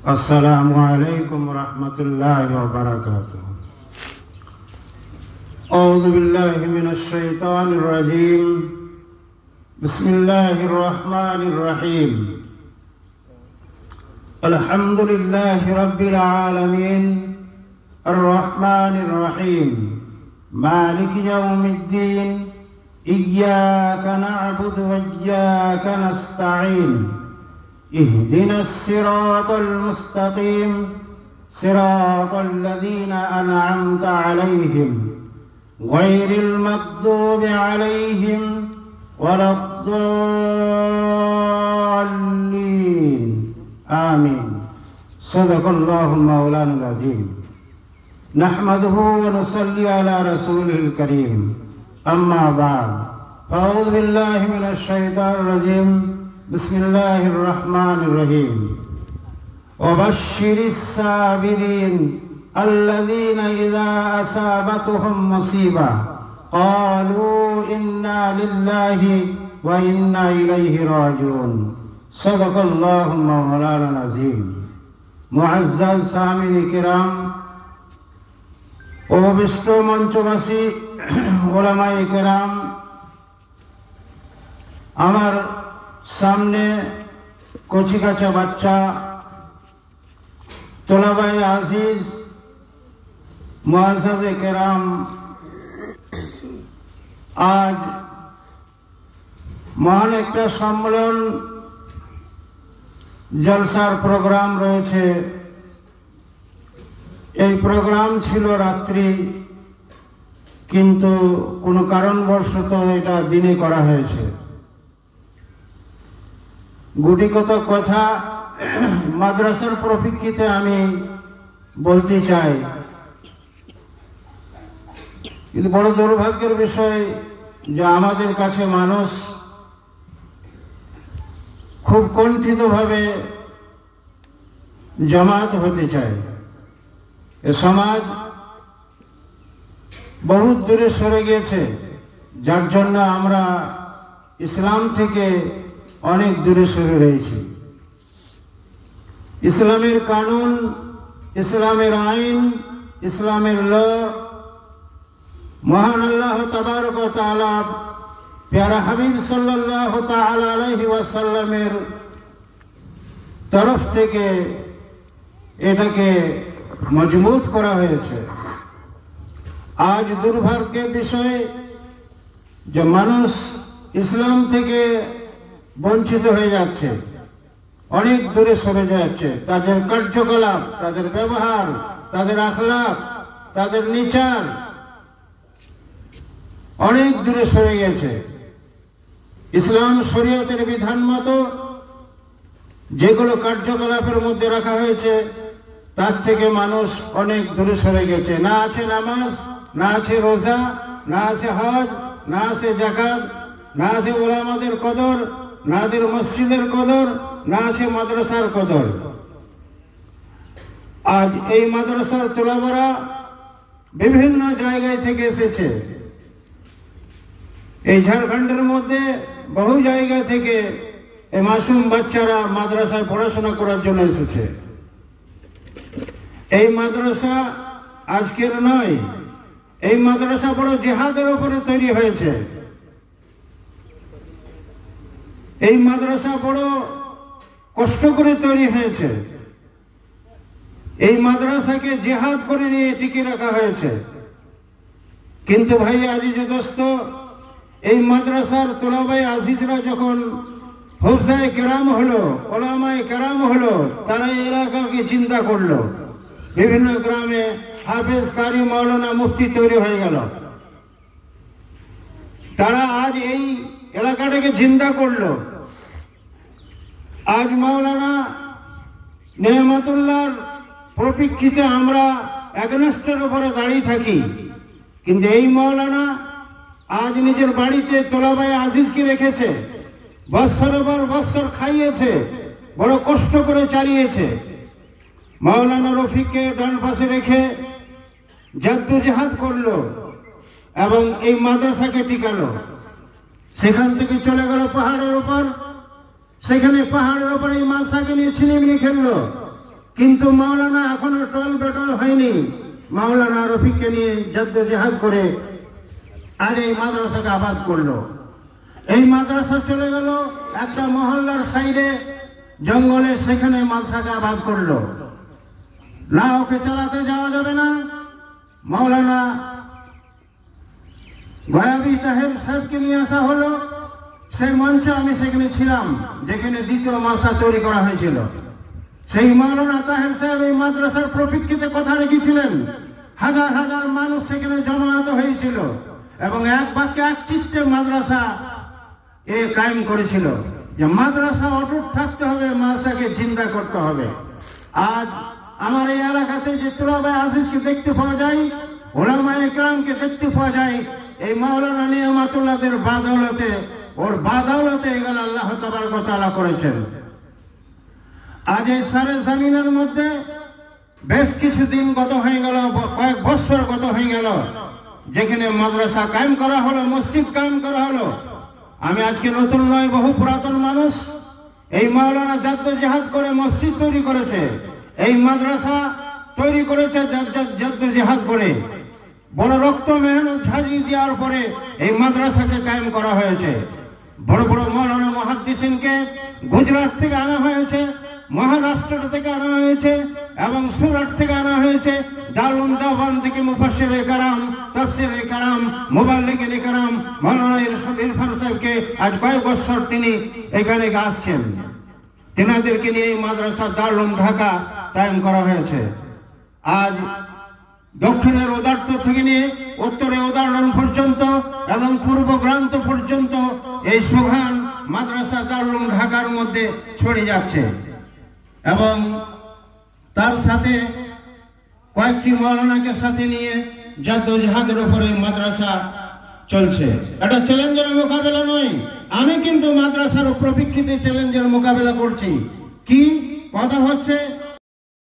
السلام عليكم ورحمة الله وبركاته. أعوذ بالله من الشيطان الرجيم. بسم الله الرحمن الرحيم. الحمد لله رب العالمين الرحمن الرحيم مالك يوم الدين إياك نعبد وإياك نستعين اهدنا الصراط المستقيم صراط الذين أنعمت عليهم غير المغضوب عليهم ولا الضالين آمين. صدق الله مولانا العظيم. نحمده ونصلي على رسوله الكريم. أما بعد فأعوذ بالله من الشيطان الرجيم. بسم الله الرحمن الرحيم. وبشر الصابرين الذين إذا أصابتهم مصيبة قالوا إنا لله وإنا إليه راجعون. صدق الله مولانا العظيم. মুআজ্জাজ সামিন কিরাম ও বিষ্ট মঞ্চবাসী ওলামায়ে কেরাম, আমার সামনে কচি কাঁচা বাচ্চা তোলাবায়ে আজিজ মুআজ্জাজে কেরাম, আজ মহান একটা সম্মেলন জলসার প্রোগ্রাম রয়েছে। এই প্রোগ্রাম ছিল রাত্রি, কিন্তু কোনো কারণবশত এটা দিনে করা হয়েছে। গুটিকত কথা মাদ্রাসার প্রফিক্ষিতে আমি বলতে চাই, কিন্তু বড় দুর্ভাগ্যের বিষয় যে আমাদের কাছে মানুষ খুব কণ্ঠিতভাবে জামাত হতে চায়। এ সমাজ বহু দূরে সরে গিয়েছে, যার জন্য আমরা ইসলাম থেকে অনেক দূরে সরে রয়েছি। ইসলামের কানুন, ইসলামের আইন, ইসলামের ল মহান আল্লাহ তাবারক ওয়া তাআলা প্যারা হাবিব সাল্লাল্লাহু তাআলা আলাইহি ওয়াসাল্লামের তরফ থেকে এটাকে মজবুত করা হয়েছে। আজ দুর্ভাগ্যের বিষয় যে মানুষ ইসলাম থেকে বঞ্চিত হয়ে যাচ্ছে, অনেক দূরে সরে যাচ্ছে। তাদের কার্যকলাপ, তাদের ব্যবহার, তাদের আখলাক, তাদের নিচার অনেক দূরে সরে গেছে। ইসলাম শরীয়তের বিধান মতো যেগুলো কার্যকলাপের মধ্যে রাখা হয়েছে তার থেকে মানুষ অনেক দূরে সরে গেছে। না আছে নামাজ, না আছে রোজা, না আছে হজ, না আছে যাকাত, না আছে ওলামাদের কদর, না আছে মসজিদের কদর, না আছে মাদ্রাসার কদর। আজ এই মাদ্রাসার তোলাবারা বিভিন্ন জায়গায় থেকে এসেছে। এই ঝাড়খণ্ডের মধ্যে বহু জায়গা থেকে এই মাসুম বাচ্চারা মাদ্রাসায় পড়াশোনা করার জন্য এসেছে। এই মাদ্রাসা আজকের নয়, এই মাদ্রাসা বড় জিহাদের উপরে তৈরি হয়েছে। এই মাদ্রাসা বড় কষ্ট করে তৈরি হয়েছে। এই মাদ্রাসাকে জিহাদ করে নিয়ে টিকে রাখা হয়েছে। কিন্তু ভাই আজিজ দোস্ত, এই মাদ্রাসার তোলাবায়ে আজিজরা যখন হুফজায়ে কেরাম হলো, ওলামায়ে কেরাম হলো, তারা এই এলাকাকে চিন্তা করলো। বিভিন্ন গ্রামে হাফেজ, কারি, মাওলানা, মুফতি তৈরি হয়ে গেল। তারা আজ এই এলাকাটাকে চিন্তা করলো। আজ মাওলানা নেহমাতুল্লাহর প্রতীক্ষিতে আমরা একনেস্টের উপরে দাঁড়িয়ে থাকি, কিন্তু এই মাওলানা আজ নিজের বাড়িতে তোলাবায়ে আজিজকে রেখেছে, বৎসরের পর বৎসর খাইয়েছে, বড় কষ্ট করে চালিয়েছে। মাওলানা রফিককে ডান পাশে রেখে জাদ্দোজাহাদ করলো এবং এই মাদ্রাসাকে টিকালো। সেখান থেকে চলে গেল পাহাড়ের উপর, সেখানে পাহাড়ের উপরে এই মাদ্রাসাকে নিয়ে ছিনিমিনি খেললো। কিন্তু মাওলানা এখনো টল বেটল হয়নি। মাওলানা রফিককে নিয়ে জদ্দোজেহাদ করে আজ এই মাদ্রাসাকে আবাদ করলো। এই মাদ্রাসা চলে গেল একটা মহল্লার সাইডে জঙ্গলে, সেখানে মাদ্রাসাকে আবাদ করলো। না, ওকে চালাতে যাওয়া যাবে না। মাওলানা গয়াবী তাহের সাহেবকে নিয়ে আসা হলো। সেই মঞ্চে আমি সেখানে ছিলাম, যেখানে দ্বিতীয় মাদ্রাসা তৈরি করা হয়েছিল। সেই মাওলানা তাহের সাহেব এই মাদ্রাসার প্রতীক্ষিতে কথা রেখেছিলেন। হাজার হাজার মানুষ সেখানে জমায়েত হয়েছিল এবং এক বাক্যে এক চিত্তে মাদ্রাসা কায়েম করেছিল যে মাদ্রাসা অটুট থাকতে হবে, মাদ্রাসাকে জিন্দা করতে হবে। আজ আমার এই এলাকাতে যে তুলাবাই আজিজকে দেখতে পাওয়া যায়, ওলামায়ে ইকরামকে দেখতে পাওয়া যায়, এই মাওলানা নিয়ামতুল্লাহদের বাদৌলতে, ওর বাদৌলতে এগুলো আল্লাহ তাবারক ওয়া তাআলা করেছেন। আজ এই সারে জমিনের মধ্যে বেশ কিছু দিন গত হয়ে গেল, কয়েক বছর গত হয়ে গেল, যেখানে মাদ্রাসা কায়েম করা হলো, মসজিদ কায়েম করা হলো। আমি আজকে নতুন নয়, বহু পুরাতন মানুষ। এই মাওলানা জদ্দোজেহাদ করে মসজিদ তৈরি করেছে, এই মাদ্রাসা তৈরি করেছে জদ্দোজেহাদ করে। বড় রক্ত মেহনত ঝাঁঝিয়ে দেওয়ার পরে এই মাদ্রাসাকে কায়েম করা হয়েছে। বড় বড় মাওলানা মুহাদ্দিসিনকে গুজরাট থেকে আনা হয়েছে, মহারাষ্ট্র থেকে আনা হয়েছে এবং সুরাট থেকে আনা হয়েছে। দারুল দেওবন্দ থেকে মুফাসসিরে কারাম, তাফসিরে কারাম, মুবাল্লিগিনে কারাম মাওলানা ইরফান সাহেবকে আজ কয়েক বছর তিনি এখানে আসছেন। তেনাদেরকে নিয়ে এই মাদ্রাসা দারুল ঢাকা কায়েম করা হয়েছে। আজ দক্ষিণের উদারত থেকে নিয়ে উত্তরে উদাহরণ পর্যন্ত এবং পূর্ব গ্রান্ত পর্যন্ত এই সুঘ্রাণ মাদ্রাসা দারুল ঢাকার মধ্যে ছড়িয়ে যাচ্ছে এবং তার সাথে কয়েকটি মাওলানাকে সাথে নিয়ে জদ্দোজেহাদের উপরে মাদ্রাসা চলছে। এটা চ্যালেঞ্জের মোকাবেলা নয়, আমি কিন্তু মাদ্রাসার প্রতীক্ষিত চ্যালেঞ্জের মোকাবেলা করছি। কি কথা হচ্ছে?